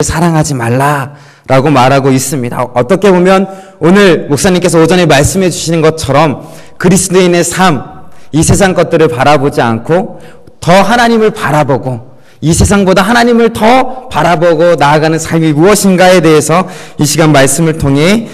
사랑하지 말라라고 말하고 있습니다. 어떻게 보면 오늘 목사님께서 오전에 말씀해 주시는 것처럼 그리스도인의 삶, 이 세상 것들을 바라보지 않고 더 하나님을 바라보고 이 세상보다 하나님을 더 바라보고 나아가는 삶이 무엇인가에 대해서 이 시간 말씀을 통해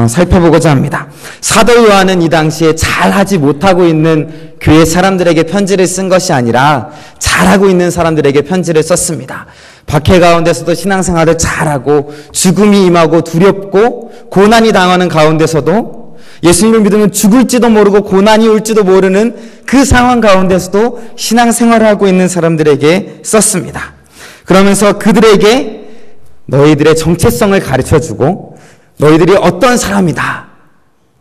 살펴보고자 합니다. 사도 요한은 이 당시에 잘하지 못하고 있는 교회 사람들에게 편지를 쓴 것이 아니라 잘하고 있는 사람들에게 편지를 썼습니다. 박해 가운데서도 신앙생활을 잘하고 죽음이 임하고 두렵고 고난이 당하는 가운데서도 예수님을 믿으면 죽을지도 모르고 고난이 올지도 모르는 그 상황 가운데서도 신앙생활을 하고 있는 사람들에게 썼습니다. 그러면서 그들에게 너희들의 정체성을 가르쳐주고 너희들이 어떤 사람이다.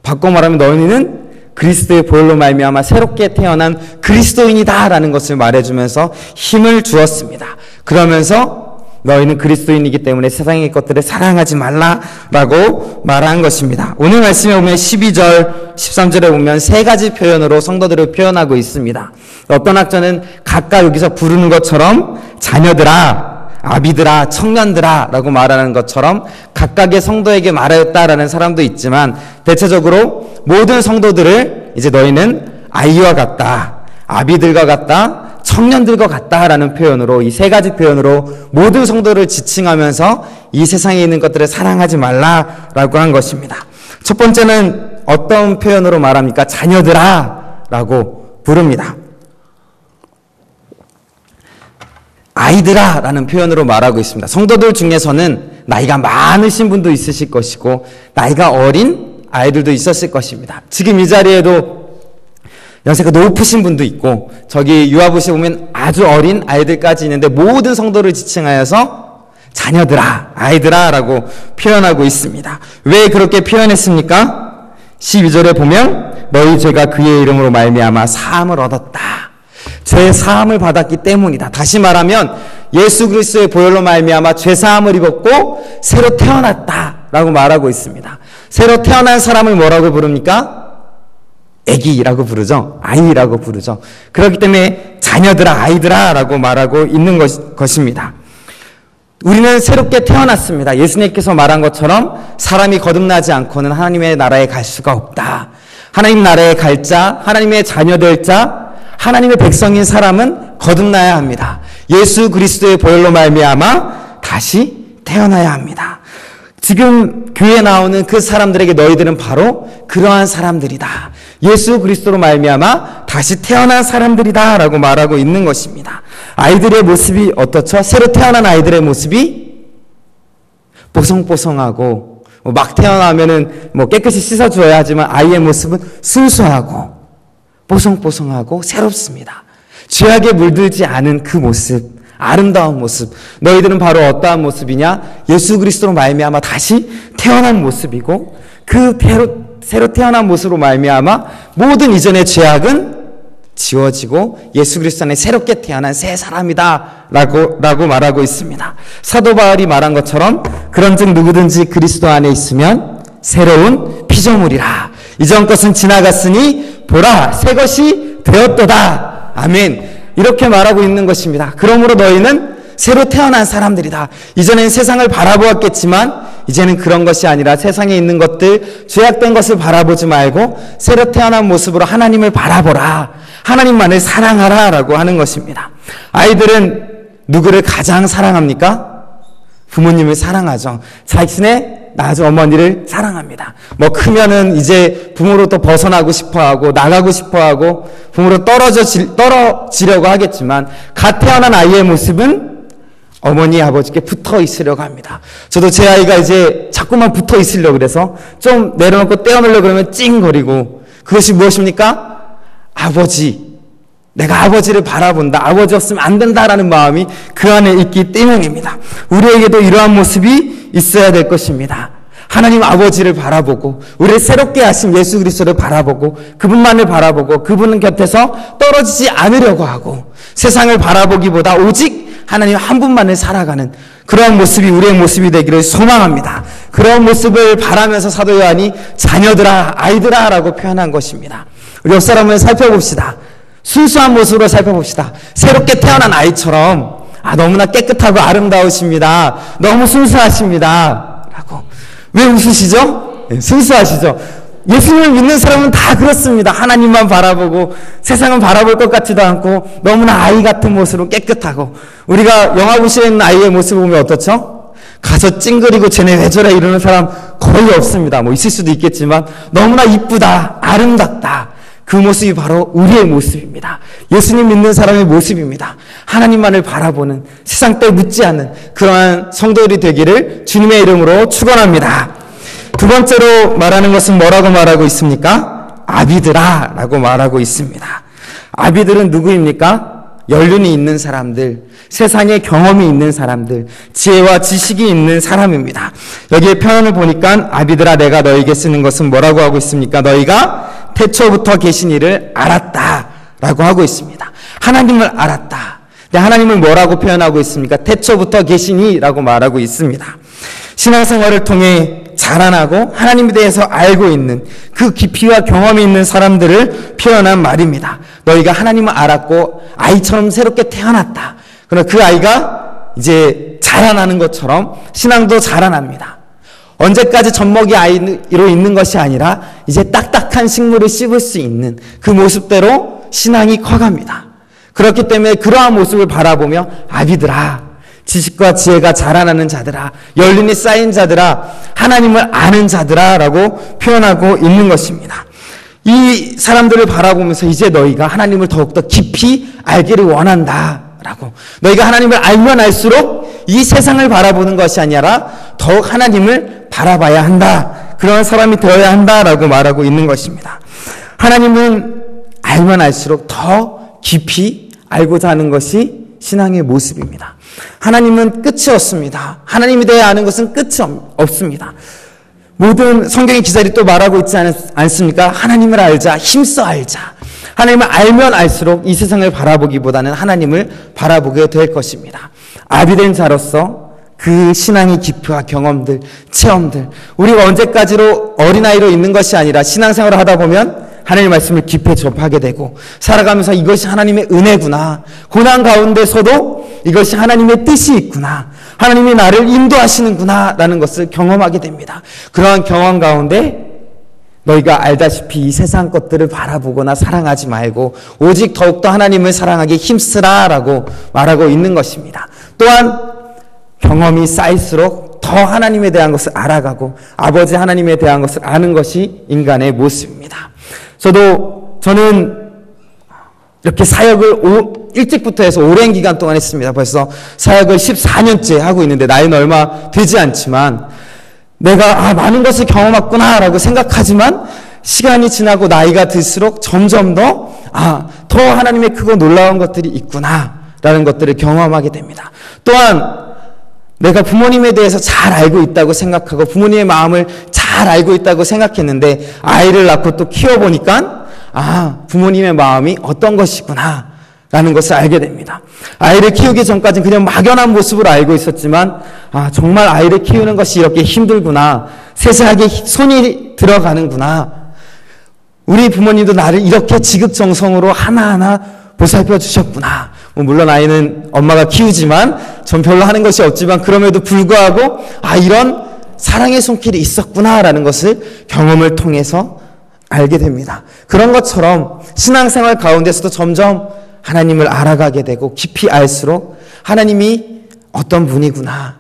바꿔 말하면 너희는 그리스도의 보혈로 말미암아 새롭게 태어난 그리스도인이다라는 것을 말해주면서 힘을 주었습니다. 그러면서 너희는 그리스도인이기 때문에 세상의 것들을 사랑하지 말라라고 말한 것입니다. 오늘 말씀에 보면 12절, 13절에 보면 세 가지 표현으로 성도들을 표현하고 있습니다. 어떤 학자는 각각 여기서 부르는 것처럼 자녀들아, 아비들아, 청년들아 라고 말하는 것처럼 각각의 성도에게 말하였다라는 사람도 있지만 대체적으로 모든 성도들을 이제 너희는 아이와 같다, 아비들과 같다, 청년들과 같다라는 표현으로 이 세 가지 표현으로 모든 성도를 지칭하면서 이 세상에 있는 것들을 사랑하지 말라라고 한 것입니다. 첫 번째는 어떤 표현으로 말합니까? 자녀들아 라고 부릅니다. 아이들아 라는 표현으로 말하고 있습니다. 성도들 중에서는 나이가 많으신 분도 있으실 것이고 나이가 어린 아이들도 있었을 것입니다. 지금 이 자리에도 연세가 높으신 분도 있고 저기 유아부시에 보면 아주 어린 아이들까지 있는데 모든 성도를 지칭하여서 자녀들아, 아이들아 라고 표현하고 있습니다. 왜 그렇게 표현했습니까? 12절에 보면 너희 죄가 그의 이름으로 말미암아 사함을 얻었다. 죄 사함을 받았기 때문이다. 다시 말하면 예수 그리스도의 보혈로 말미암아 죄 사함을 입었고 새로 태어났다라고 말하고 있습니다. 새로 태어난 사람을 뭐라고 부릅니까? 애기라고 부르죠. 아이라고 부르죠. 그렇기 때문에 자녀들아, 아이들아 라고 말하고 있는 것입니다. 우리는 새롭게 태어났습니다. 예수님께서 말한 것처럼 사람이 거듭나지 않고는 하나님의 나라에 갈 수가 없다. 하나님 나라에 갈 자, 하나님의 자녀 될 자, 하나님의 백성인 사람은 거듭나야 합니다. 예수 그리스도의 보혈로 말미암아 다시 태어나야 합니다. 지금 교회에 나오는 그 사람들에게 너희들은 바로 그러한 사람들이다. 예수 그리스도로 말미암아 다시 태어난 사람들이다 라고 말하고 있는 것입니다. 아이들의 모습이 어떻죠? 새로 태어난 아이들의 모습이 뽀송뽀송하고 막 태어나면은 깨끗이 씻어줘야 하지만 아이의 모습은 순수하고 뽀송뽀송하고 새롭습니다. 죄악에 물들지 않은 그 모습, 아름다운 모습. 너희들은 바로 어떠한 모습이냐? 예수 그리스도로 말미암아 다시 태어난 모습이고 그 새로 태어난 모습으로 말미암아 모든 이전의 죄악은 지워지고 예수 그리스도 안에 새롭게 태어난 새 사람이다 라고 말하고 있습니다. 사도 바울이 말한 것처럼 그런즉 누구든지 그리스도 안에 있으면 새로운 피조물이라. 이전 것은 지나갔으니 보라 새 것이 되었도다. 아멘. 이렇게 말하고 있는 것입니다. 그러므로 너희는 새로 태어난 사람들이다. 이전엔 세상을 바라보았겠지만 이제는 그런 것이 아니라 세상에 있는 것들, 죄악된 것을 바라보지 말고 새로 태어난 모습으로 하나님을 바라보라. 하나님만을 사랑하라 라고 하는 것입니다. 아이들은 누구를 가장 사랑합니까? 부모님을 사랑하죠. 자신의 나중 어머니를 사랑합니다. 크면은 이제 부모로부터 벗어나고 싶어하고 나가고 싶어하고 부모로 떨어지려고 하겠지만 갓 태어난 아이의 모습은 어머니 아버지께 붙어 있으려고 합니다. 저도 제 아이가 이제 자꾸만 붙어 있으려고 그래서 좀 내려놓고 떼어놓으려고 그러면 찡거리고 그것이 무엇입니까? 아버지. 내가 아버지를 바라본다. 아버지 없으면 안 된다라는 마음이 그 안에 있기 때문입니다. 우리에게도 이러한 모습이 있어야 될 것입니다. 하나님 아버지를 바라보고 우리를 새롭게 하신 예수 그리스도를 바라보고 그분만을 바라보고 그분 곁에서 떨어지지 않으려고 하고 세상을 바라보기보다 오직 하나님 한 분만을 살아가는 그런 모습이 우리의 모습이 되기를 소망합니다. 그런 모습을 바라면서 사도 요한이 자녀들아, 아이들아 라고 표현한 것입니다. 우리 옆 사람을 살펴봅시다. 순수한 모습으로 살펴봅시다. 새롭게 태어난 아이처럼 너무나 깨끗하고 아름다우십니다. 너무 순수하십니다. 라고. 왜 웃으시죠? 네, 순수하시죠? 예수님을 믿는 사람은 다 그렇습니다. 하나님만 바라보고 세상은 바라볼 것 같지도 않고 너무나 아이 같은 모습으로 깨끗하고, 우리가 영화 보시에 있는 아이의 모습을 보면 어떻죠? 가서 찡그리고 쟤네 왜 저래 이러는 사람 거의 없습니다. 뭐 있을 수도 있겠지만 너무나 이쁘다, 아름답다. 그 모습이 바로 우리의 모습입니다. 예수님 믿는 사람의 모습입니다. 하나님만을 바라보는, 세상 때 묻지 않는 그러한 성도들이 되기를 주님의 이름으로 축원합니다. 두 번째로 말하는 것은 뭐라고 말하고 있습니까? 아비들아 라고 말하고 있습니다. 아비들은 누구입니까? 연륜이 있는 사람들, 세상에 경험이 있는 사람들, 지혜와 지식이 있는 사람입니다. 여기에 표현을 보니까 아비들아 내가 너에게 쓰는 것은 뭐라고 하고 있습니까? 너희가 태초부터 계신 이를 알았다 라고 하고 있습니다. 하나님을 알았다. 하나님을 뭐라고 표현하고 있습니까? 태초부터 계시니 라고 말하고 있습니다. 신앙생활을 통해 자라나고 하나님에 대해서 알고 있는 그 깊이와 경험이 있는 사람들을 표현한 말입니다. 너희가 하나님을 알았고 아이처럼 새롭게 태어났다. 그러나 그 아이가 이제 자라나는 것처럼 신앙도 자라납니다. 언제까지 젖먹이 아이로 있는 것이 아니라 이제 딱딱한 식물을 씹을 수 있는 그 모습대로 신앙이 커갑니다. 그렇기 때문에 그러한 모습을 바라보며 아비들아, 지식과 지혜가 자라나는 자들아, 연륜이 쌓인 자들아, 하나님을 아는 자들아 라고 표현하고 있는 것입니다. 이 사람들을 바라보면서 이제 너희가 하나님을 더욱더 깊이 알기를 원한다 라고, 너희가 하나님을 알면 알수록 이 세상을 바라보는 것이 아니라 더욱 하나님을 바라봐야 한다, 그런 사람이 되어야 한다라고 말하고 있는 것입니다. 하나님은 알면 알수록 더 깊이 알고자 하는 것이 신앙의 모습입니다. 하나님은 끝이 없습니다. 하나님에 대해 아는 것은 끝이 없습니다. 모든 성경의 기자들이 또 말하고 있지 않습니까? 하나님을 알자, 힘써 알자. 하나님을 알면 알수록 이 세상을 바라보기보다는 하나님을 바라보게 될 것입니다. 아비된 자로서 그 신앙의 깊이와 경험들, 체험들, 우리가 언제까지로 어린아이로 있는 것이 아니라 신앙생활을 하다 보면 하나님의 말씀을 깊이 접하게 되고 살아가면서 이것이 하나님의 은혜구나, 고난 가운데서도 이것이 하나님의 뜻이 있구나, 하나님이 나를 인도하시는구나 라는 것을 경험하게 됩니다. 그러한 경험 가운데 너희가 알다시피 이 세상 것들을 바라보거나 사랑하지 말고 오직 더욱더 하나님을 사랑하기 힘쓰라 라고 말하고 있는 것입니다. 또한 경험이 쌓일수록 더 하나님에 대한 것을 알아가고 아버지 하나님에 대한 것을 아는 것이 인간의 모습입니다. 저는 이렇게 사역을 일찍부터 해서 오랜 기간 동안 했습니다. 벌써 사역을 14년째 하고 있는데 나이는 얼마 되지 않지만 내가 많은 것을 경험했구나 라고 생각하지만 시간이 지나고 나이가 들수록 점점 더 하나님의 크고 놀라운 것들이 있구나 라는 것들을 경험하게 됩니다. 또한 내가 부모님에 대해서 잘 알고 있다고 생각하고 부모님의 마음을 잘 알고 있다고 생각했는데 아이를 낳고 또 키워보니까 부모님의 마음이 어떤 것이구나 라는 것을 알게 됩니다. 아이를 키우기 전까지는 그냥 막연한 모습으로 알고 있었지만 정말 아이를 키우는 것이 이렇게 힘들구나, 세세하게 손이 들어가는구나, 우리 부모님도 나를 이렇게 지극정성으로 하나하나 보살펴 주셨구나. 물론 아이는 엄마가 키우지만 전 별로 하는 것이 없지만 그럼에도 불구하고 이런 사랑의 손길이 있었구나라는 것을 경험을 통해서 알게 됩니다. 그런 것처럼 신앙생활 가운데서도 점점 하나님을 알아가게 되고 깊이 알수록 하나님이 어떤 분이구나,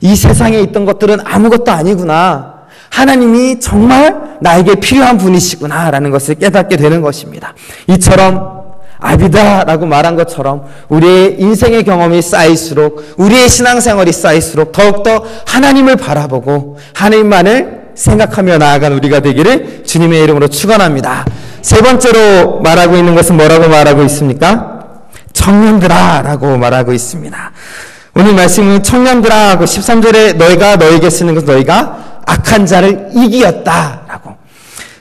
이 세상에 있던 것들은 아무것도 아니구나, 하나님이 정말 나에게 필요한 분이시구나 라는 것을 깨닫게 되는 것입니다. 이처럼 아비다라고 말한 것처럼 우리의 인생의 경험이 쌓일수록, 우리의 신앙생활이 쌓일수록 더욱더 하나님을 바라보고 하나님만을 생각하며 나아간 우리가 되기를 주님의 이름으로 축원합니다. 세 번째로 말하고 있는 것은 뭐라고 말하고 있습니까? 청년들아 라고 말하고 있습니다. 오늘 말씀은 청년들아 하고 13절에 너희가 너에게 쓰는 것은 너희가 악한 자를 이기었다 라고.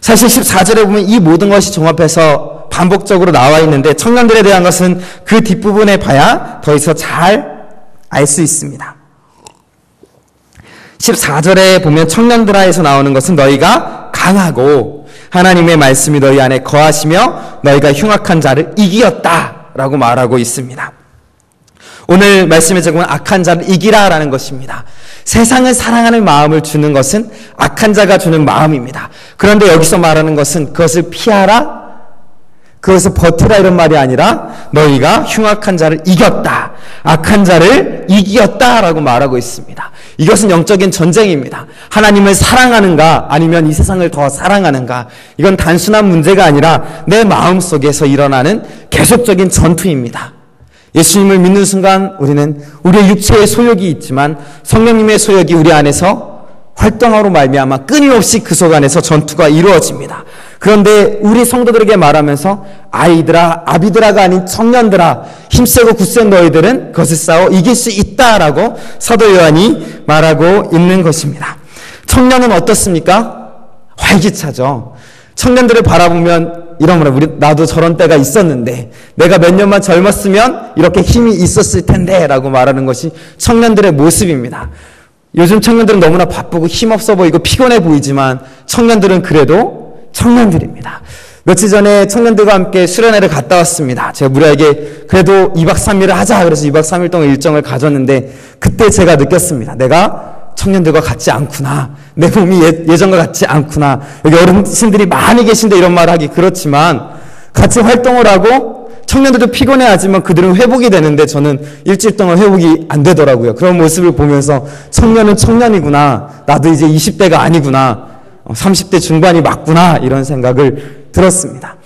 사실 14절에 보면 이 모든 것이 종합해서 반복적으로 나와 있는데 청년들에 대한 것은 그 뒷부분에 봐야 더 이상 잘 알 수 있습니다. 14절에 보면 청년들아에서 나오는 것은 너희가 강하고 하나님의 말씀이 너희 안에 거하시며 너희가 흉악한 자를 이기었다 라고 말하고 있습니다. 오늘 말씀의 제목은 악한 자를 이기라라는 것입니다. 세상을 사랑하는 마음을 주는 것은 악한 자가 주는 마음입니다. 그런데 여기서 말하는 것은 그것을 피하라, 그것을 버티라 이런 말이 아니라 너희가 흉악한 자를 이겼다, 악한 자를 이겼다라고 말하고 있습니다. 이것은 영적인 전쟁입니다. 하나님을 사랑하는가 아니면 이 세상을 더 사랑하는가, 이건 단순한 문제가 아니라 내 마음속에서 일어나는 계속적인 전투입니다. 예수님을 믿는 순간 우리는 우리의 육체의 소욕이 있지만 성령님의 소욕이 우리 안에서 활동하로 말미암아 끊임없이 그 속 안에서 전투가 이루어집니다. 그런데 우리 성도들에게 말하면서 아이들아, 아비들아가 아닌 청년들아, 힘세고 굳센 너희들은 그것을 싸워 이길 수 있다라고 사도 요한이 말하고 있는 것입니다. 청년은 어떻습니까? 활기차죠. 청년들을 바라보면 이런 거라, 나도 저런 때가 있었는데 내가 몇 년만 젊었으면 이렇게 힘이 있었을 텐데 라고 말하는 것이 청년들의 모습입니다. 요즘 청년들은 너무나 바쁘고 힘없어 보이고 피곤해 보이지만 청년들은 그래도 청년들입니다. 며칠 전에 청년들과 함께 수련회를 갔다 왔습니다. 제가 무료에게 그래도 2박 3일을 하자 그래서 2박 3일 동안 일정을 가졌는데 그때 제가 느꼈습니다. 내가 청년들과 같지 않구나. 내 몸이 예전과 같지 않구나. 여기 어르신들이 많이 계신데 이런 말을 하기 그렇지만 같이 활동을 하고 청년들도 피곤해하지만 그들은 회복이 되는데 저는 일주일 동안 회복이 안 되더라고요. 그런 모습을 보면서 청년은 청년이구나. 나도 이제 20대가 아니구나. 30대 중반이 맞구나. 이런 생각을 들었습니다.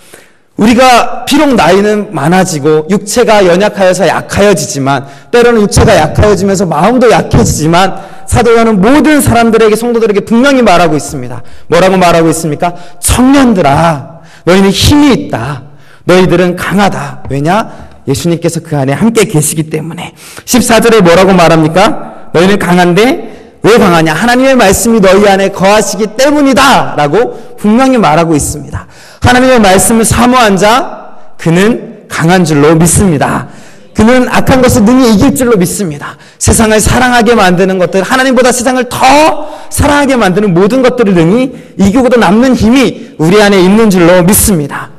우리가 비록 나이는 많아지고 육체가 연약하여서 약하여지지만 때로는 육체가 약하여지면서 마음도 약해지지만 사도 요한은 모든 사람들에게, 성도들에게 분명히 말하고 있습니다. 뭐라고 말하고 있습니까? 청년들아, 너희는 힘이 있다. 너희들은 강하다. 왜냐? 예수님께서 그 안에 함께 계시기 때문에. 14절에 뭐라고 말합니까? 너희는 강한데 왜 강하냐? 하나님의 말씀이 너희 안에 거하시기 때문이다 라고 분명히 말하고 있습니다. 하나님의 말씀을 사모한 자, 그는 강한 줄로 믿습니다. 그는 악한 것을 능히 이길 줄로 믿습니다. 세상을 사랑하게 만드는 것들, 하나님보다 세상을 더 사랑하게 만드는 모든 것들을 능히 이기고도 남는 힘이 우리 안에 있는 줄로 믿습니다.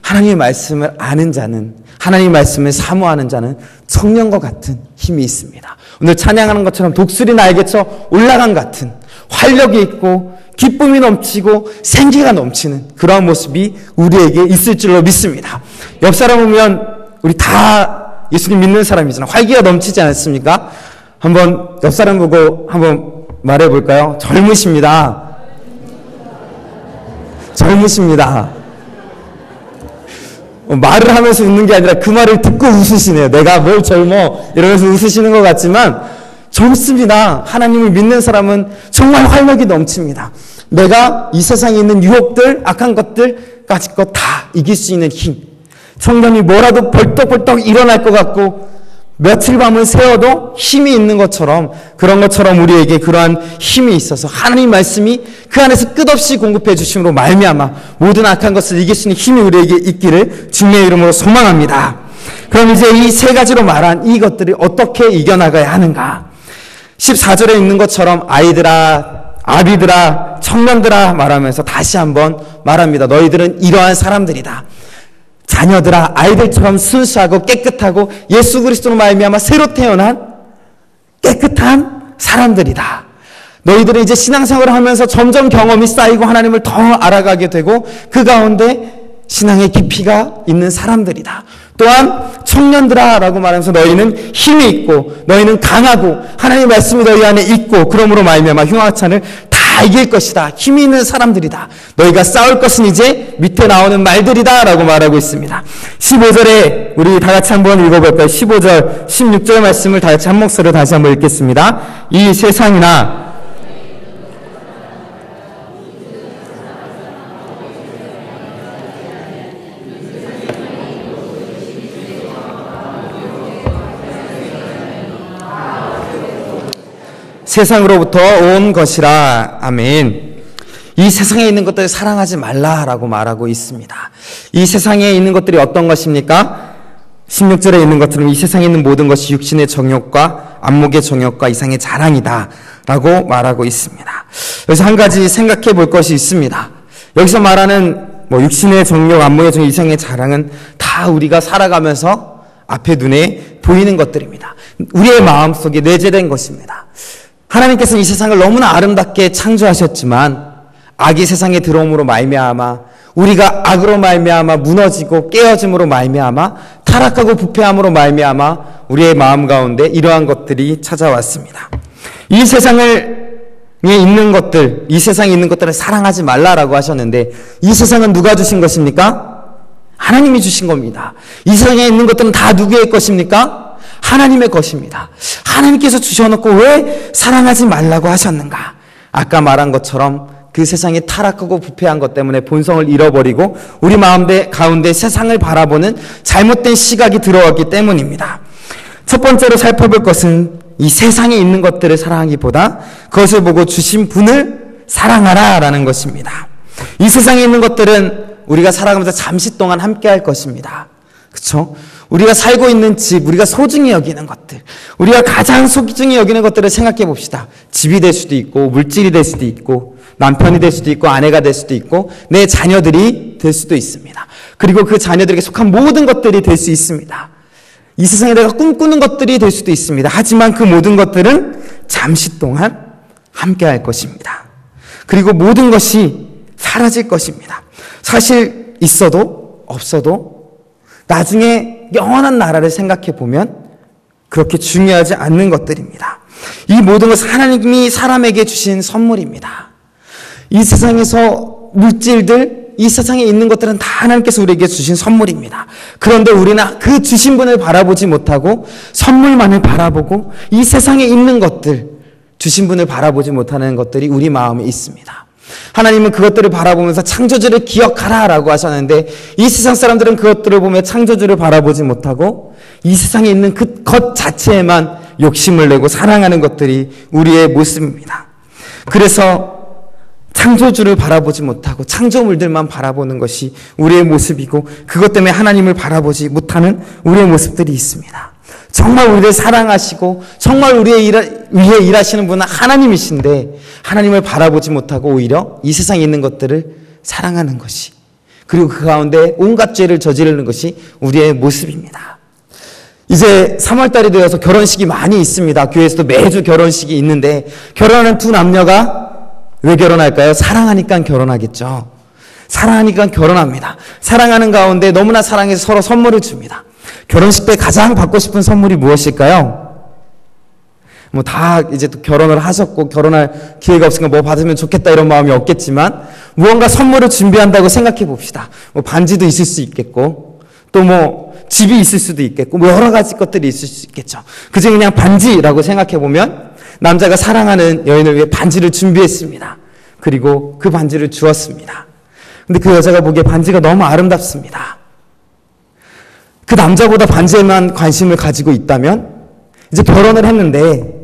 하나님의 말씀을 아는 자는, 하나님의 말씀을 사모하는 자는 청년과 같은 힘이 있습니다. 오늘 찬양하는 것처럼 독수리 날개쳐 올라간 같은 활력이 있고 기쁨이 넘치고 생기가 넘치는 그러한 모습이 우리에게 있을 줄로 믿습니다. 옆 사람 보면 우리 다 예수님 믿는 사람이잖아요. 활기가 넘치지 않습니까? 한번 옆 사람 보고 한번 말해볼까요? 젊으십니다. 젊으십니다. 말을 하면서 웃는 게 아니라 그 말을 듣고 웃으시네요. 내가 뭘 젊어 이러면서 웃으시는 것 같지만 젊습니다. 하나님을 믿는 사람은 정말 활력이 넘칩니다. 내가 이 세상에 있는 유혹들, 악한 것들까지 것 다 이길 수 있는 힘. 청년이 뭐라도 벌떡벌떡 일어날 것 같고 며칠 밤을 새워도 힘이 있는 것처럼, 그런 것처럼 우리에게 그러한 힘이 있어서 하나님 말씀이 그 안에서 끝없이 공급해 주심으로 말미암아 모든 악한 것을 이길 수 있는 힘이 우리에게 있기를 주님의 이름으로 소망합니다. 그럼 이제 이 세 가지로 말한 이것들이 어떻게 이겨나가야 하는가? 14절에 있는 것처럼 아이들아, 아비들아, 청년들아 말하면서 다시 한번 말합니다. 너희들은 이러한 사람들이다. 자녀들아, 아이들처럼 순수하고 깨끗하고 예수 그리스도로 말미암아 새로 태어난 깨끗한 사람들이다. 너희들은 이제 신앙생활을 하면서 점점 경험이 쌓이고 하나님을 더 알아가게 되고 그 가운데 신앙의 깊이가 있는 사람들이다. 또한 청년들아 라고 말하면서 너희는 힘이 있고 너희는 강하고 하나님의 말씀이 너희 안에 있고 그러므로 말미암아 흉악찬을 다 이길 것이다. 힘이 있는 사람들이다. 너희가 싸울 것은 이제 밑에 나오는 말들이다 라고 말하고 있습니다. 15절에 우리 다 같이 한번 읽어볼까요? 15절, 16절 말씀을 다 같이 한 목소리로 다시 한번 읽겠습니다. 이 세상이나 세상으로부터 온 것이라. 아멘. 이 세상에 있는 것들을 사랑하지 말라라고 말하고 있습니다. 이 세상에 있는 것들이 어떤 것입니까? 16절에 있는 것처럼 이 세상에 있는 모든 것이 육신의 정욕과 안목의 정욕과 이상의 자랑이다 라고 말하고 있습니다. 그래서 한 가지 생각해 볼 것이 있습니다. 여기서 말하는 육신의 정욕, 안목의 정욕, 이상의 자랑은 다 우리가 살아가면서 앞에 눈에 보이는 것들입니다. 우리의 마음속에 내재된 것입니다. 하나님께서는 이 세상을 너무나 아름답게 창조하셨지만 악이 세상에 들어옴으로 말미암아 우리가 악으로 말미암아 무너지고 깨어짐으로 말미암아 타락하고 부패함으로 말미암아 우리의 마음 가운데 이러한 것들이 찾아왔습니다. 이 세상에 있는 것들, 이 세상에 있는 것들을 사랑하지 말라라고 하셨는데 이 세상은 누가 주신 것입니까? 하나님이 주신 겁니다. 이 세상에 있는 것들은 다 누구의 것입니까? 하나님의 것입니다. 하나님께서 주셔놓고 왜 사랑하지 말라고 하셨는가? 아까 말한 것처럼 그 세상이 타락하고 부패한 것 때문에 본성을 잃어버리고 우리 마음 가운데 세상을 바라보는 잘못된 시각이 들어왔기 때문입니다. 첫 번째로 살펴볼 것은 이 세상에 있는 것들을 사랑하기보다 그것을 보고 주신 분을 사랑하라라는 것입니다. 이 세상에 있는 것들은 우리가 살아가면서 잠시 동안 함께 할 것입니다. 그렇죠? 우리가 살고 있는 집, 우리가 소중히 여기는 것들, 우리가 가장 소중히 여기는 것들을 생각해 봅시다. 집이 될 수도 있고 물질이 될 수도 있고 남편이 될 수도 있고 아내가 될 수도 있고 내 자녀들이 될 수도 있습니다. 그리고 그 자녀들에게 속한 모든 것들이 될 수 있습니다. 이 세상에 내가 꿈꾸는 것들이 될 수도 있습니다. 하지만 그 모든 것들은 잠시 동안 함께 할 것입니다. 그리고 모든 것이 사라질 것입니다. 사실 있어도 없어도 나중에 영원한 나라를 생각해 보면 그렇게 중요하지 않는 것들입니다. 이 모든 것은 하나님이 사람에게 주신 선물입니다. 이 세상에서 물질들, 이 세상에 있는 것들은 다 하나님께서 우리에게 주신 선물입니다. 그런데 우리는 그 주신 분을 바라보지 못하고 선물만을 바라보고 이 세상에 있는 것들, 주신 분을 바라보지 못하는 것들이 우리 마음에 있습니다. 하나님은 그것들을 바라보면서 창조주를 기억하라라고 하셨는데 이 세상 사람들은 그것들을 보며 창조주를 바라보지 못하고 이 세상에 있는 그 것 자체에만 욕심을 내고 사랑하는 것들이 우리의 모습입니다. 그래서 창조주를 바라보지 못하고 창조물들만 바라보는 것이 우리의 모습이고 그것 때문에 하나님을 바라보지 못하는 우리의 모습들이 있습니다. 정말 우리를 사랑하시고 정말 우리의 위해 일하시는 분은 하나님이신데 하나님을 바라보지 못하고 오히려 이 세상에 있는 것들을 사랑하는 것이 그리고 그 가운데 온갖 죄를 저지르는 것이 우리의 모습입니다. 이제 3월달이 되어서 결혼식이 많이 있습니다. 교회에서도 매주 결혼식이 있는데 결혼하는 두 남녀가 왜 결혼할까요? 사랑하니까 결혼하겠죠. 사랑하니까 결혼합니다. 사랑하는 가운데 너무나 사랑해서 서로 선물을 줍니다. 결혼식 때 가장 받고 싶은 선물이 무엇일까요? 뭐 다 이제 또 결혼을 하셨고 결혼할 기회가 없으니까 뭐 받으면 좋겠다 이런 마음이 없겠지만 무언가 선물을 준비한다고 생각해 봅시다. 뭐 반지도 있을 수 있겠고 또 뭐 집이 있을 수도 있겠고 뭐 여러 가지 것들이 있을 수 있겠죠. 그중에 그냥 반지라고 생각해 보면 남자가 사랑하는 여인을 위해 반지를 준비했습니다. 그리고 그 반지를 주었습니다. 근데 그 여자가 보기에 반지가 너무 아름답습니다. 그 남자보다 반지에만 관심을 가지고 있다면 이제 결혼을 했는데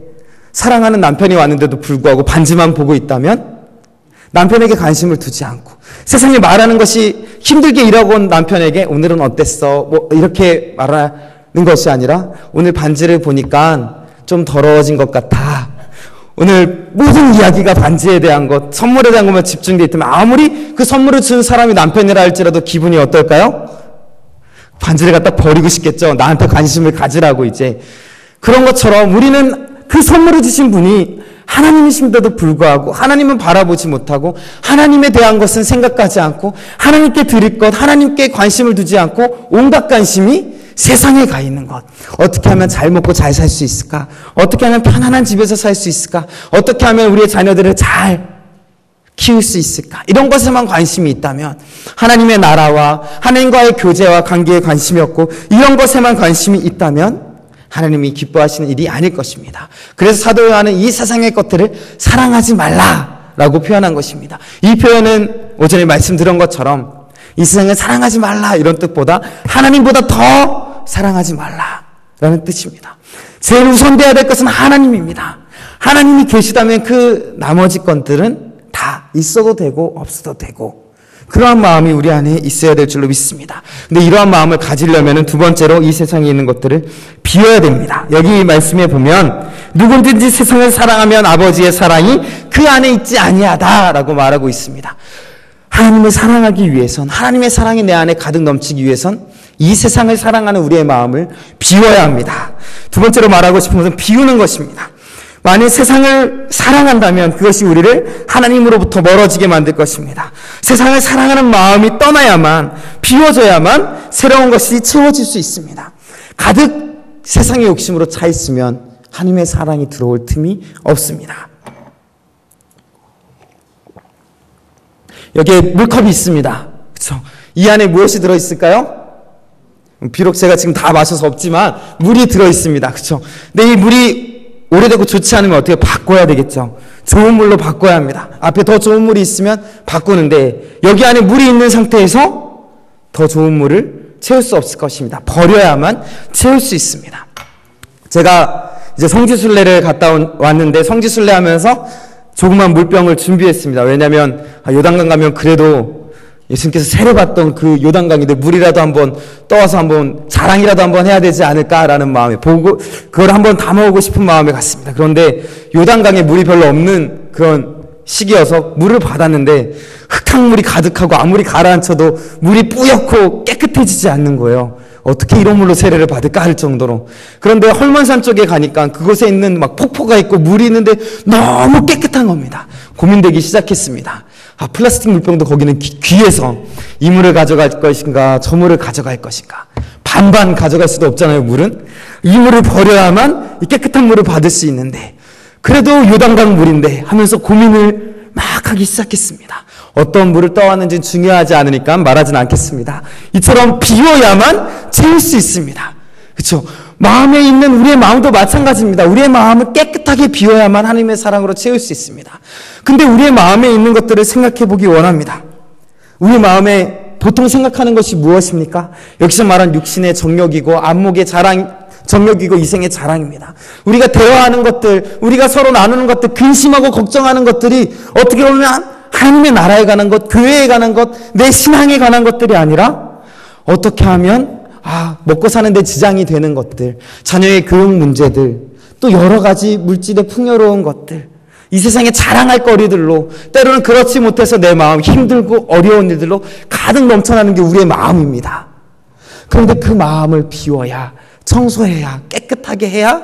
사랑하는 남편이 왔는데도 불구하고 반지만 보고 있다면 남편에게 관심을 두지 않고 세상에 말하는 것이 힘들게 일하고 온 남편에게 오늘은 어땠어? 뭐 이렇게 말하는 것이 아니라 오늘 반지를 보니까 좀 더러워진 것 같아. 오늘 모든 이야기가 반지에 대한 것, 선물에 대한 것만 집중되어 있다면 아무리 그 선물을 준 사람이 남편이라 할지라도 기분이 어떨까요? 반지를 갖다 버리고 싶겠죠. 나한테 관심을 가지라고 이제. 그런 것처럼 우리는 그 선물을 주신 분이 하나님이신데도 불구하고 하나님은 바라보지 못하고 하나님에 대한 것은 생각하지 않고 하나님께 드릴 것, 하나님께 관심을 두지 않고 온갖 관심이 세상에 가 있는 것. 어떻게 하면 잘 먹고 잘 살 수 있을까? 어떻게 하면 편안한 집에서 살 수 있을까? 어떻게 하면 우리의 자녀들을 잘 키울 수 있을까? 이런 것에만 관심이 있다면 하나님의 나라와 하나님과의 교제와 관계에 관심이 없고 이런 것에만 관심이 있다면 하나님이 기뻐하시는 일이 아닐 것입니다. 그래서 사도 요한은 이 세상의 것들을 사랑하지 말라라고 표현한 것입니다. 이 표현은 오전에 말씀드린 것처럼 이 세상을 사랑하지 말라 이런 뜻보다 하나님보다 더 사랑하지 말라라는 뜻입니다. 제일 우선돼야 될 것은 하나님입니다. 하나님이 계시다면 그 나머지 것들은 다 있어도 되고 없어도 되고 그러한 마음이 우리 안에 있어야 될 줄로 믿습니다. 근데 이러한 마음을 가지려면 두 번째로 이 세상에 있는 것들을 비워야 됩니다. 여기 말씀에 보면 누구든지 세상을 사랑하면 아버지의 사랑이 그 안에 있지 아니하다라고 말하고 있습니다. 하나님을 사랑하기 위해선 하나님의 사랑이 내 안에 가득 넘치기 위해선 이 세상을 사랑하는 우리의 마음을 비워야 합니다. 두 번째로 말하고 싶은 것은 비우는 것입니다. 만일 세상을 사랑한다면 그것이 우리를 하나님으로부터 멀어지게 만들 것입니다. 세상을 사랑하는 마음이 떠나야만, 비워져야만 새로운 것이 채워질 수 있습니다. 가득 세상의 욕심으로 차 있으면 하나님의 사랑이 들어올 틈이 없습니다. 여기에 물컵이 있습니다. 그렇죠? 이 안에 무엇이 들어있을까요? 비록 제가 지금 다 마셔서 없지만 물이 들어있습니다. 그렇죠? 근데 이 물이 오래되고 좋지 않으면 어떻게 바꿔야 되겠죠? 좋은 물로 바꿔야 합니다. 앞에 더 좋은 물이 있으면 바꾸는데 여기 안에 물이 있는 상태에서 더 좋은 물을 채울 수 없을 것입니다. 버려야만 채울 수 있습니다. 제가 이제 성지순례를 갔다 왔는데 성지순례 하면서 조그만 물병을 준비했습니다. 왜냐하면 요단강 가면 그래도 예수님께서 세례받던 그 요단강인데 물이라도 한번 떠와서 한번 자랑이라도 한번 해야 되지 않을까라는 마음에 보고 그걸 한번 담아오고 싶은 마음에 갔습니다. 그런데 요단강에 물이 별로 없는 그런 시기여서 물을 받았는데 흙탕물이 가득하고 아무리 가라앉혀도 물이 뿌옇고 깨끗해지지 않는 거예요. 어떻게 이런 물로 세례를 받을까 할 정도로. 그런데 헐몬산 쪽에 가니까 그곳에 있는 막 폭포가 있고 물이 있는데 너무 깨끗한 겁니다. 고민되기 시작했습니다. 플라스틱 물병도 거기는 귀해서 이 물을 가져갈 것인가 저 물을 가져갈 것인가. 반반 가져갈 수도 없잖아요. 물은. 이 물을 버려야만 이 깨끗한 물을 받을 수 있는데 그래도 요단강 물인데 하면서 고민을 막 하기 시작했습니다. 어떤 물을 떠왔는지는 중요하지 않으니까 말하진 않겠습니다. 이처럼 비워야만 채울 수 있습니다. 그렇죠? 마음에 있는 우리의 마음도 마찬가지입니다. 우리의 마음을 깨끗하게 비워야만 하나님의 사랑으로 채울 수 있습니다. 근데 우리의 마음에 있는 것들을 생각해 보기 원합니다. 우리 마음에 보통 생각하는 것이 무엇입니까? 여기서 말한 육신의 정욕이고 안목의 자랑, 정욕이고 이생의 자랑입니다. 우리가 대화하는 것들, 우리가 서로 나누는 것들, 근심하고 걱정하는 것들이 어떻게 보면 하나님의 나라에 관한 것, 교회에 관한 것, 내 신앙에 관한 것들이 아니라 어떻게 하면 먹고 사는데 지장이 되는 것들, 자녀의 교육 문제들, 또 여러 가지 물질의 풍요로운 것들, 이 세상에 자랑할 거리들로 때로는 그렇지 못해서 내 마음 힘들고 어려운 일들로 가득 넘쳐나는 게 우리의 마음입니다. 그런데 그 마음을 비워야, 청소해야, 깨끗하게 해야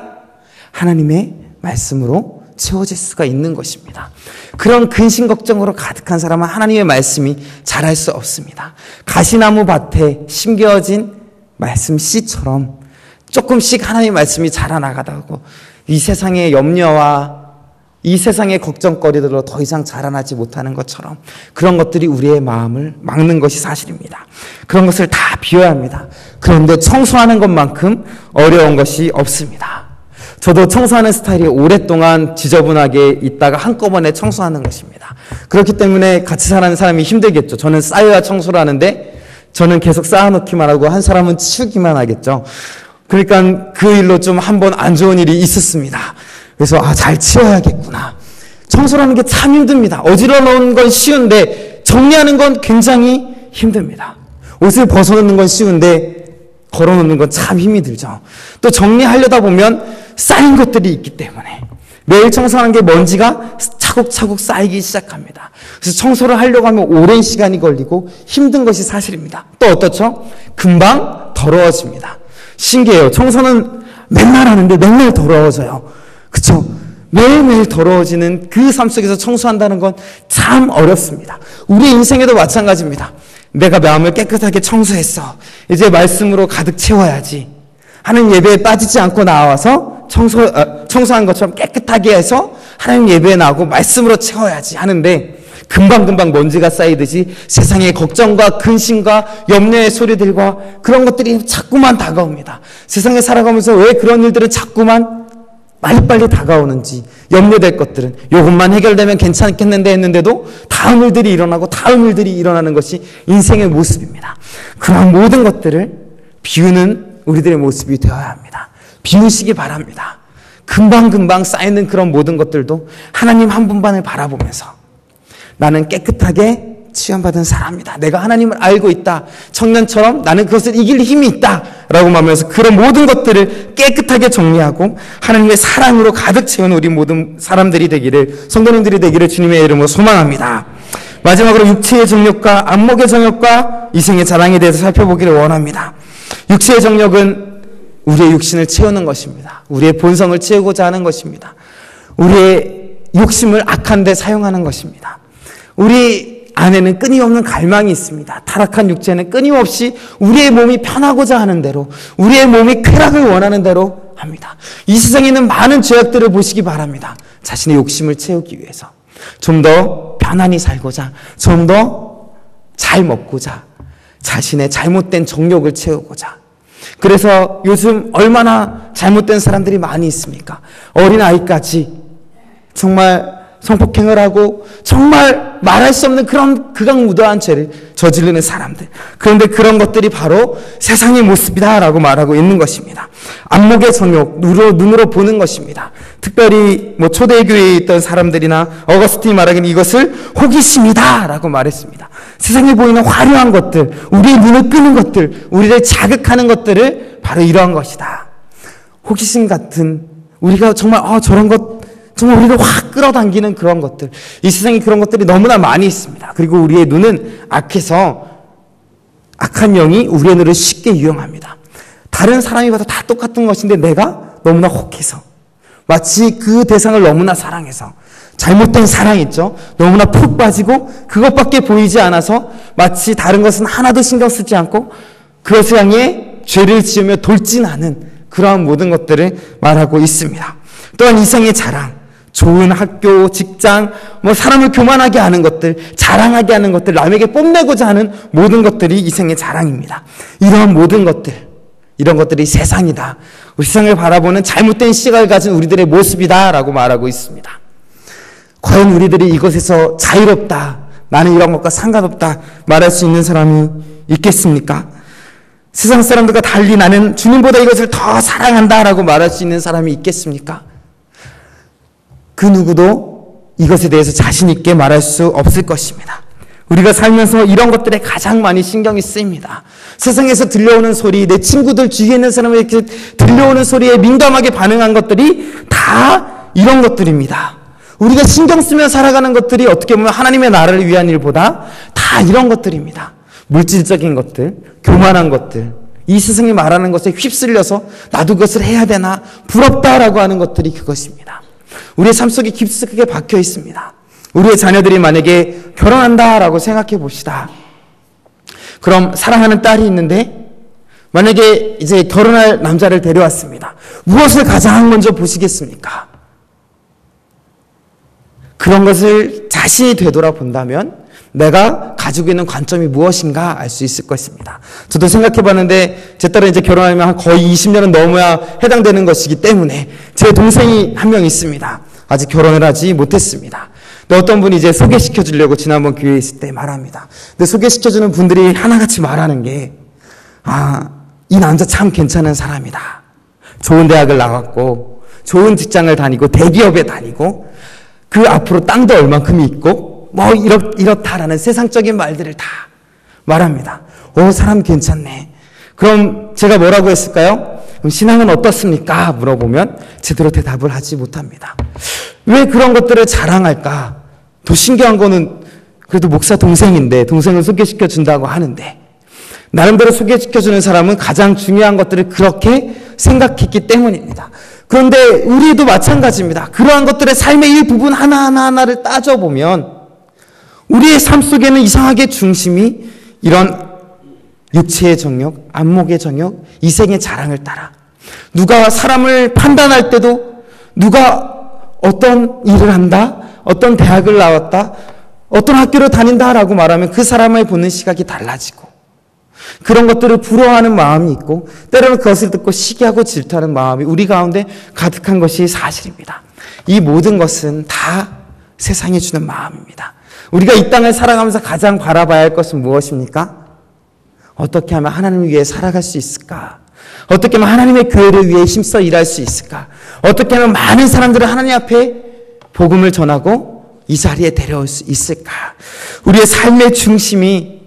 하나님의 말씀으로 채워질 수가 있는 것입니다. 그런 근심 걱정으로 가득한 사람은 하나님의 말씀이 자랄 수 없습니다. 가시나무 밭에 심겨진 말씀 씨처럼 조금씩 하나님의 말씀이 자라나가다고 이 세상의 염려와 이 세상의 걱정거리들로 더 이상 자라나지 못하는 것처럼 그런 것들이 우리의 마음을 막는 것이 사실입니다. 그런 것을 다 비워야 합니다. 그런데 청소하는 것만큼 어려운 것이 없습니다. 저도 청소하는 스타일이 오랫동안 지저분하게 있다가 한꺼번에 청소하는 것입니다. 그렇기 때문에 같이 사는 사람이 힘들겠죠. 저는 쌓여야 청소를 하는데 저는 계속 쌓아놓기만 하고 한 사람은 치우기만 하겠죠. 그러니까 그 일로 좀 한번 안 좋은 일이 있었습니다. 그래서 잘 치워야겠구나. 청소라는 게 참 힘듭니다. 어지러운 건 쉬운데 정리하는 건 굉장히 힘듭니다. 옷을 벗어놓는 건 쉬운데 걸어놓는 건 참 힘이 들죠. 또 정리하려다 보면 쌓인 것들이 있기 때문에 매일 청소하는 게 먼지가 차곡차곡 쌓이기 시작합니다. 그래서 청소를 하려고 하면 오랜 시간이 걸리고 힘든 것이 사실입니다. 또 어떻죠? 금방 더러워집니다. 신기해요. 청소는 맨날 하는데 맨날 더러워져요. 그렇죠? 매일매일 더러워지는 그 삶 속에서 청소한다는 건 참 어렵습니다. 우리 인생에도 마찬가지입니다. 내가 마음을 깨끗하게 청소했어. 이제 말씀으로 가득 채워야지. 하나님 예배에 빠지지 않고 나와서 청소한 것처럼 깨끗하게 해서 하나님 예배에 나오고 말씀으로 채워야지 하는데 금방금방 먼지가 쌓이듯이 세상의 걱정과 근심과 염려의 소리들과 그런 것들이 자꾸만 다가옵니다. 세상에 살아가면서 왜 그런 일들은 자꾸만 빨리빨리 다가오는지 염려될 것들은 요것만 해결되면 괜찮겠는데 했는데도 다음 일들이 일어나고 다음 일들이 일어나는 것이 인생의 모습입니다. 그런 모든 것들을 비우는 우리들의 모습이 되어야 합니다. 비우시기 바랍니다. 금방금방 쌓이는 그런 모든 것들도 하나님 한 분만을 바라보면서 나는 깨끗하게 치유받은 사람이다. 내가 하나님을 알고 있다. 청년처럼 나는 그것을 이길 힘이 있다. 라고 말하면서 그런 모든 것들을 깨끗하게 정리하고 하나님의 사랑으로 가득 채운 우리 모든 사람들이 되기를, 성도님들이 되기를 주님의 이름으로 소망합니다. 마지막으로 육체의 정욕과 안목의 정욕과 이생의 자랑에 대해서 살펴보기를 원합니다. 육체의 정욕은 우리의 육신을 채우는 것입니다. 우리의 본성을 채우고자 하는 것입니다. 우리의 욕심을 악한 데 사용하는 것입니다. 우리 안에는 끊임없는 갈망이 있습니다. 타락한 육체는 끊임없이 우리의 몸이 편하고자 하는 대로, 우리의 몸이 쾌락을 원하는 대로 합니다. 이 세상에 있는 많은 죄악들을 보시기 바랍니다. 자신의 욕심을 채우기 위해서 좀 더 편안히 살고자, 좀 더 잘 먹고자, 자신의 잘못된 정욕을 채우고자. 그래서 요즘 얼마나 잘못된 사람들이 많이 있습니까? 어린아이까지 정말 성폭행을 하고 정말 말할 수 없는 그런 극악무도한 죄를 저지르는 사람들. 그런데 그런 것들이 바로 세상의 모습이다라고 말하고 있는 것입니다. 안목의 정욕, 눈으로 보는 것입니다. 특별히 초대교회에 있던 사람들이나 어거스틴이 말하기는 이것을 호기심이다라고 말했습니다. 세상에 보이는 화려한 것들, 우리의 눈을 끄는 것들, 우리를 자극하는 것들을 바로 이러한 것이다. 호기심 같은, 우리가 정말 저런 것 정말 우리를 확 끌어당기는 그런 것들, 이 세상에 그런 것들이 너무나 많이 있습니다. 그리고 우리의 눈은 악해서 악한 영이 우리의 눈을 쉽게 유용합니다. 다른 사람이 봐도 다 똑같은 것인데 내가 너무나 혹해서, 마치 그 대상을 너무나 사랑해서, 잘못된 사랑 있죠? 너무나 푹 빠지고 그것밖에 보이지 않아서 마치 다른 것은 하나도 신경 쓰지 않고 그것을 향해 죄를 지으며 돌진하는 그러한 모든 것들을 말하고 있습니다. 또한 이생의 자랑, 좋은 학교, 직장, 사람을 교만하게 하는 것들, 자랑하게 하는 것들, 남에게 뽐내고자 하는 모든 것들이 이생의 자랑입니다. 이러한 모든 것들, 이런 것들이 세상이다. 우리 세상을 바라보는 잘못된 시각을 가진 우리들의 모습이다라고 말하고 있습니다. 과연 우리들이 이것에서 자유롭다, 나는 이런 것과 상관없다 말할 수 있는 사람이 있겠습니까? 세상 사람들과 달리 나는 주님보다 이것을 더 사랑한다라고 말할 수 있는 사람이 있겠습니까? 그 누구도 이것에 대해서 자신 있게 말할 수 없을 것입니다. 우리가 살면서 이런 것들에 가장 많이 신경이 쓰입니다. 세상에서 들려오는 소리, 내 친구들 주위에 있는 사람에게 들려오는 소리에 민감하게 반응한 것들이 다 이런 것들입니다. 우리가 신경 쓰며 살아가는 것들이 어떻게 보면 하나님의 나라를 위한 일보다 다 이런 것들입니다. 물질적인 것들, 교만한 것들, 이 세상이 말하는 것에 휩쓸려서 나도 그것을 해야 되나 부럽다라고 하는 것들이 그것입니다. 우리의 삶 속에 깊숙하게 박혀 있습니다. 우리의 자녀들이 만약에 결혼한다라고 생각해 봅시다. 그럼 사랑하는 딸이 있는데 만약에 이제 결혼할 남자를 데려왔습니다. 무엇을 가장 먼저 보시겠습니까? 그런 것을 자신이 되돌아본다면 내가 가지고 있는 관점이 무엇인가 알 수 있을 것입니다. 저도 생각해봤는데 제 딸은 이제 결혼하면 거의 20년은 넘어야 해당되는 것이기 때문에 제 동생이 한 명 있습니다. 아직 결혼을 하지 못했습니다. 근데 어떤 분이 이제 소개시켜 주려고 지난번 교회에 있을 때 말합니다. 근데 소개시켜 주는 분들이 하나같이 말하는 게 이 남자 참 괜찮은 사람이다. 좋은 대학을 나왔고 좋은 직장을 다니고 대기업에 다니고 그 앞으로 땅도 얼만큼이 있고 이렇다라는 세상적인 말들을 다 말합니다. 사람 괜찮네. 그럼 제가 뭐라고 했을까요? 그럼 신앙은 어떻습니까? 물어보면 제대로 대답을 하지 못합니다. 왜 그런 것들을 자랑할까? 더 신기한 거는 그래도 목사 동생인데 동생을 소개시켜 준다고 하는데 나름대로 소개시켜 주는 사람은 가장 중요한 것들을 그렇게 생각했기 때문입니다. 그런데 우리도 마찬가지입니다. 그러한 것들의 삶의 일부분 하나하나를 따져보면 우리의 삶 속에는 이상하게 중심이 이런 육체의 정욕, 안목의 정욕, 이생의 자랑을 따라 누가 사람을 판단할 때도 누가 어떤 일을 한다, 어떤 대학을 나왔다, 어떤 학교를 다닌다라고 말하면 그 사람을 보는 시각이 달라지고 그런 것들을 부러워하는 마음이 있고 때로는 그것을 듣고 시기하고 질투하는 마음이 우리 가운데 가득한 것이 사실입니다. 이 모든 것은 다 세상이 주는 마음입니다. 우리가 이 땅을 살아가면서 가장 바라봐야 할 것은 무엇입니까? 어떻게 하면 하나님을 위해 살아갈 수 있을까? 어떻게 하면 하나님의 교회를 위해 힘써 일할 수 있을까? 어떻게 하면 많은 사람들을 하나님 앞에 복음을 전하고 이 자리에 데려올 수 있을까? 우리의 삶의 중심이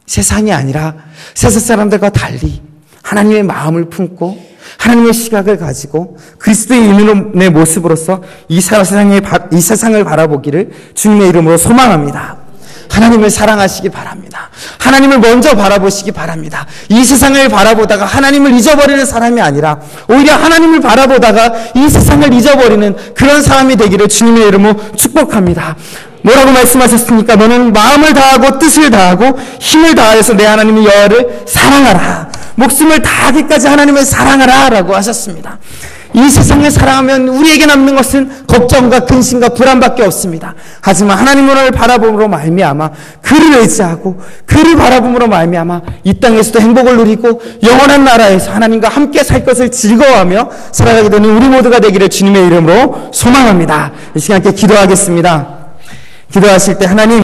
세상이 아니라 세상 사람들과 달리 하나님의 마음을 품고 하나님의 시각을 가지고 그리스도의 인의 모습으로서 이 세상을 바라보기를 주님의 이름으로 소망합니다. 하나님을 사랑하시기 바랍니다. 하나님을 먼저 바라보시기 바랍니다. 이 세상을 바라보다가 하나님을 잊어버리는 사람이 아니라 오히려 하나님을 바라보다가 이 세상을 잊어버리는 그런 사람이 되기를 주님의 이름으로 축복합니다. 뭐라고 말씀하셨습니까? 너는 마음을 다하고 뜻을 다하고 힘을 다하여서 내 하나님 여호와를 사랑하라. 목숨을 다하기까지 하나님을 사랑하라 라고 하셨습니다. 이 세상을 사랑하면 우리에게 남는 것은 걱정과 근심과 불안밖에 없습니다. 하지만 하나님을 바라봄으로 말미암아 그를 의지하고 그를 바라봄으로 말미암아 이 땅에서도 행복을 누리고 영원한 나라에서 하나님과 함께 살 것을 즐거워하며 살아가게 되는 우리 모두가 되기를 주님의 이름으로 소망합니다. 이 시간 함께 기도하겠습니다. 기도하실 때 하나님